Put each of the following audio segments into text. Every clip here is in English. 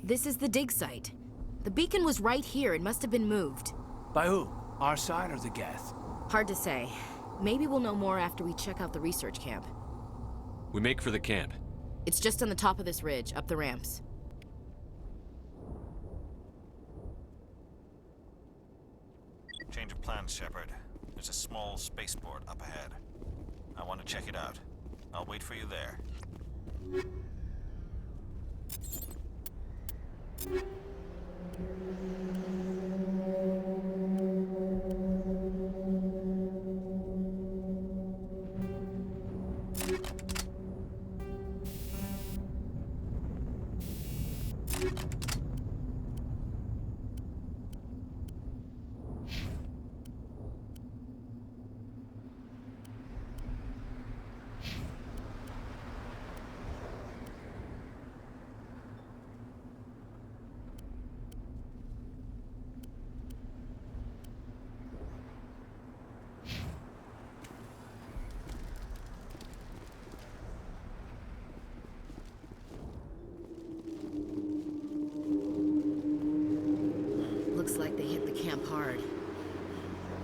This is the dig site. The beacon was right here. It must have been moved. By who? Our side or the Geth? Hard to say. Maybe we'll know more after we check out the research camp. We make for the camp. It's just on the top of this ridge, up the ramps. Change of plans, Shepard. There's a small spaceport up ahead. I want to check it out. I'll wait for you there. Looks like they hit the camp hard.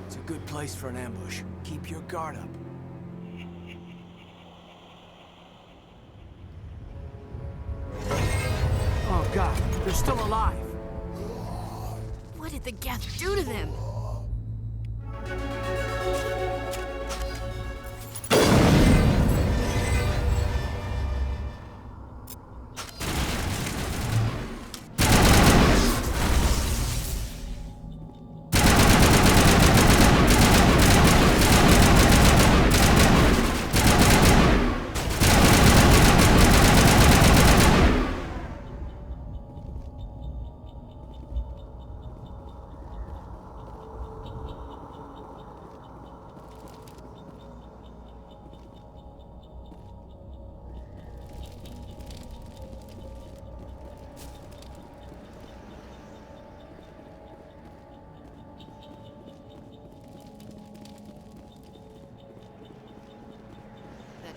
It's a good place for an ambush. Keep your guard up. Oh god, they're still alive! What did the Geth do to them?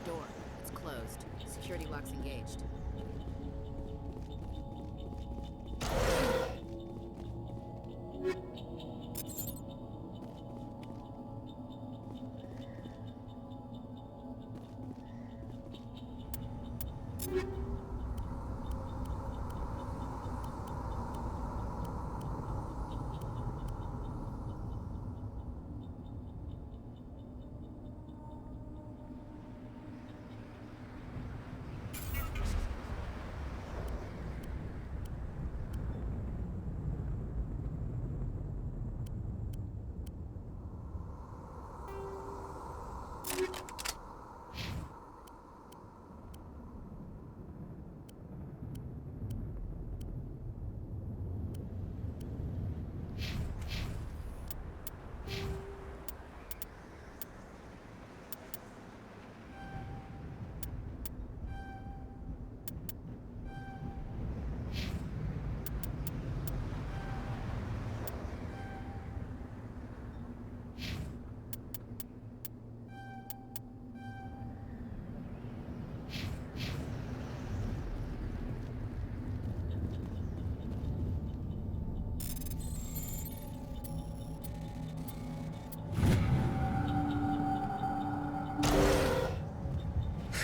Door. It's closed. Security lock's engaged.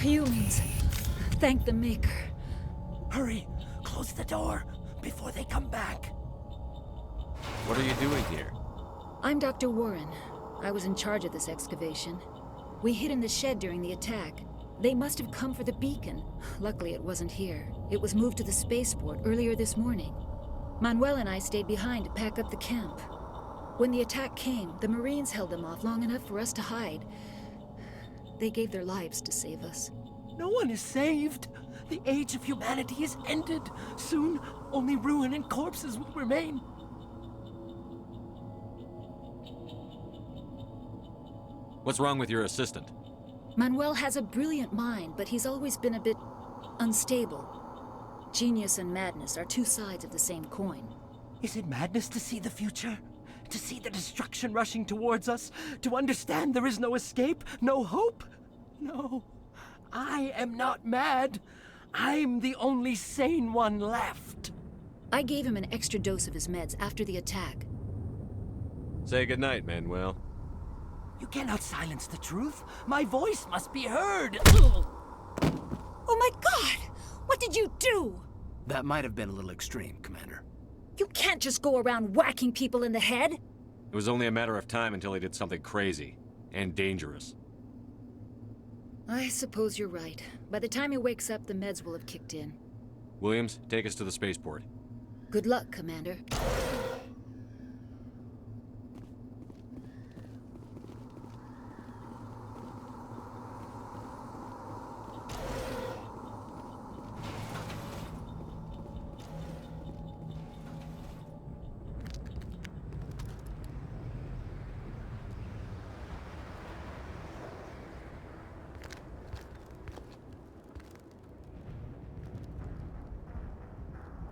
Humans. Thank the Maker. Hurry! Close the door before they come back. What are you doing here? I'm Dr. Warren. I was in charge of this excavation. We hid in the shed during the attack. They must have come for the beacon. Luckily, it wasn't here. It was moved to the spaceport earlier this morning. Manuel and I stayed behind to pack up the camp. When the attack came, the Marines held them off long enough for us to hide. They gave their lives to save us. No one is saved. The age of humanity is ended. Soon, only ruin and corpses will remain. What's wrong with your assistant? Manuel has a brilliant mind, but he's always been a bit unstable. Genius and madness are two sides of the same coin. Is it madness to see the future? To see the destruction rushing towards us? To understand there is no escape? No hope? No. I am not mad. I'm the only sane one left. I gave him an extra dose of his meds after the attack. Say goodnight, Manuel. You cannot silence the truth. My voice must be heard. Oh my God! What did you do? That might have been a little extreme, Commander. You can't just go around whacking people in the head. It was only a matter of time until he did something crazy and dangerous. I suppose you're right. By the time he wakes up, the meds will have kicked in. Williams, take us to the spaceport. Good luck, Commander.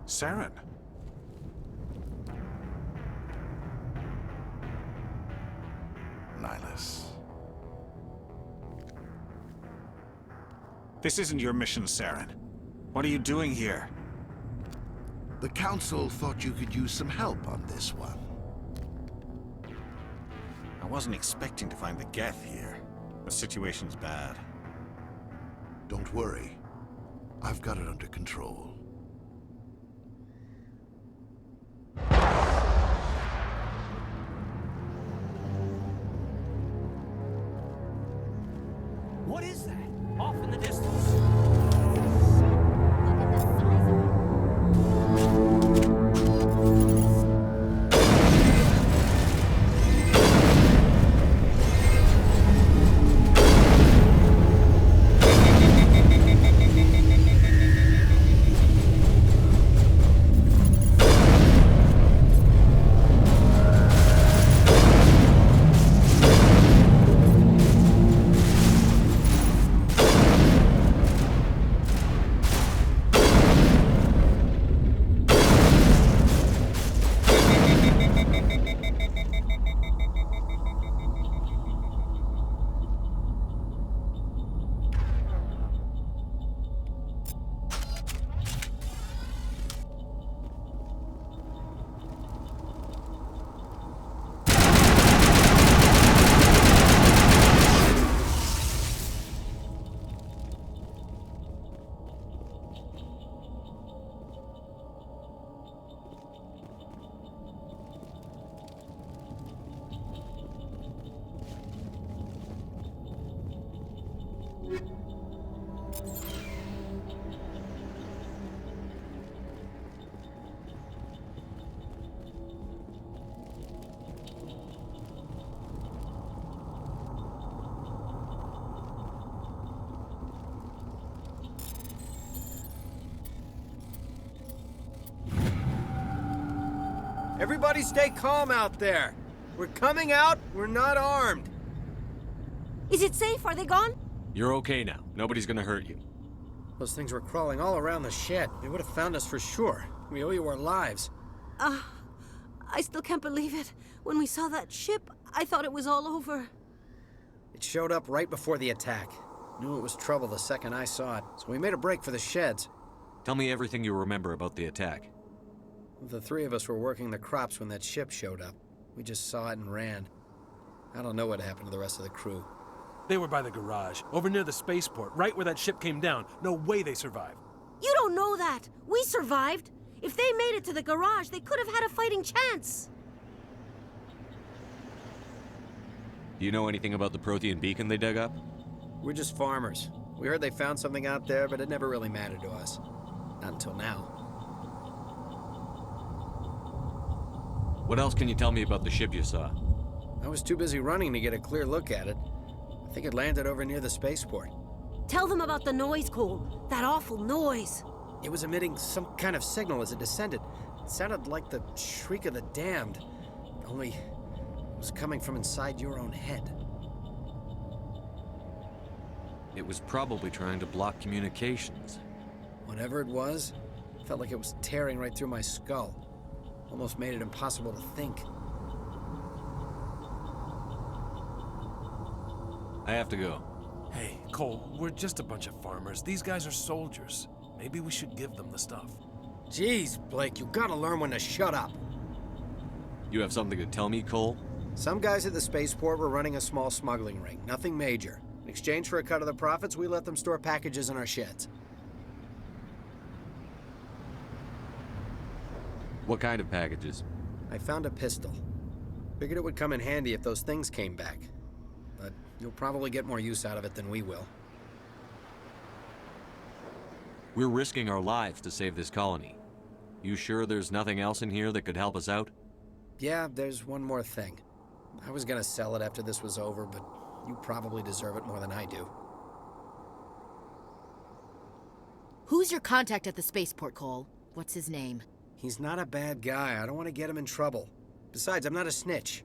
Saren. Nihilus. This isn't your mission, Saren. What are you doing here? The Council thought you could use some help on this one. I wasn't expecting to find the Geth here. The situation's bad. Don't worry. I've got it under control. What is that? Off in the distance. Everybody stay calm out there. We're coming out, we're not armed. Is it safe? Are they gone? You're okay now. Nobody's gonna hurt you. Those things were crawling all around the shed. They would have found us for sure. We owe you our lives. I still can't believe it. When we saw that ship, I thought it was all over. It showed up right before the attack. Knew it was trouble the second I saw it, so we made a break for the sheds. Tell me everything you remember about the attack. The three of us were working the crops when that ship showed up. We just saw it and ran. I don't know what happened to the rest of the crew. They were by the garage, over near the spaceport, right where that ship came down. No way they survived. You don't know that. We survived. If they made it to the garage, they could have had a fighting chance. Do you know anything about the Prothean beacon they dug up? We're just farmers. We heard they found something out there, but it never really mattered to us. Not until now. What else can you tell me about the ship you saw? I was too busy running to get a clear look at it. I think it landed over near the spaceport. Tell them about the noise, Cole. That awful noise. It was emitting some kind of signal as it descended. It sounded like the shriek of the damned, only it was coming from inside your own head. It was probably trying to block communications. Whatever it was, it felt like it was tearing right through my skull. Almost made it impossible to think. I have to go. Hey, Cole, we're just a bunch of farmers. These guys are soldiers. Maybe we should give them the stuff. Jeez, Blake, you gotta learn when to shut up. You have something to tell me, Cole? Some guys at the spaceport were running a small smuggling ring, nothing major. In exchange for a cut of the profits, we let them store packages in our sheds. What kind of packages? I found a pistol. Figured it would come in handy if those things came back. But you'll probably get more use out of it than we will. We're risking our lives to save this colony. You sure there's nothing else in here that could help us out? Yeah, there's one more thing. I was gonna sell it after this was over, but you probably deserve it more than I do. Who's your contact at the spaceport, Cole? What's his name? He's not a bad guy. I don't want to get him in trouble. Besides, I'm not a snitch.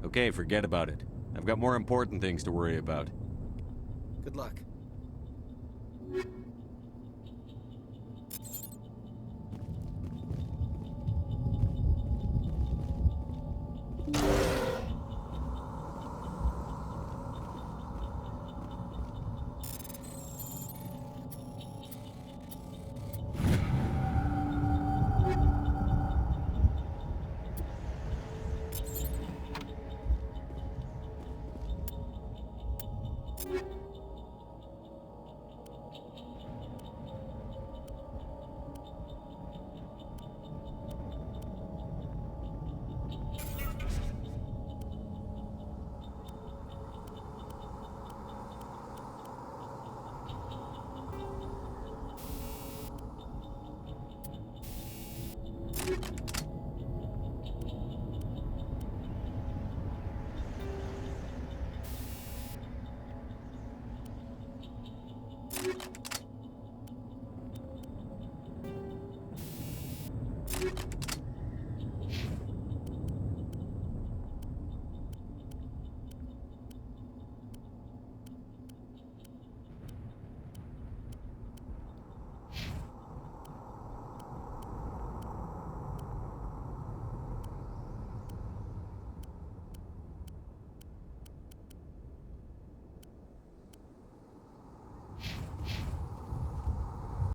Okay, forget about it. I've got more important things to worry about. Good luck.